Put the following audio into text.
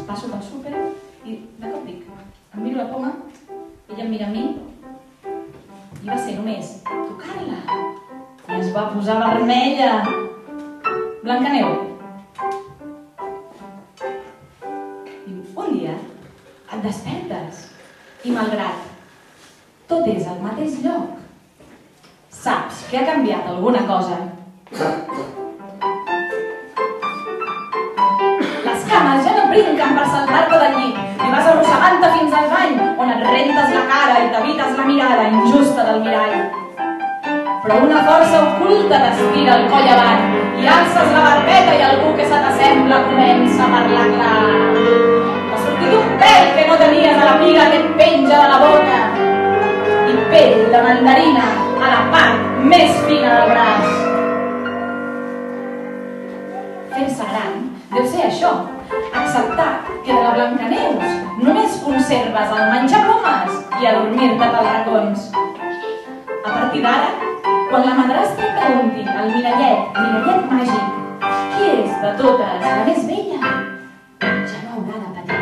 passo pel súper i de cop dic, em miro la poma, ella em mira a mi i va ser només tocar-la i es va posar vermella. Blancaneu. Un dia et despertes i malgrat tot és al mateix lloc, saps que ha canviat alguna cosa. Les cames ja no brinquen per saltar-te del llit i vas arrossegant-te fins al bany on et rentes la cara i t'evites la mirada injusta del mirall. Però una força oculta t'estira el coll avall i alces la barbeta i algú que se t'assembla comença a parlar clar. Va sortir d'un pèl que no tenies a la piga que et penja de la boca i pell de mandarina a la part més fina del braç. Fer-se gran deu ser això, acceptar que de la Blancaneus només conserves el menjar pomes i adormir-te pels racons. A partir d'ara, quan la madrastra pregunti al mirallet màgic qui és de totes la més vella, ja no haurà de patir.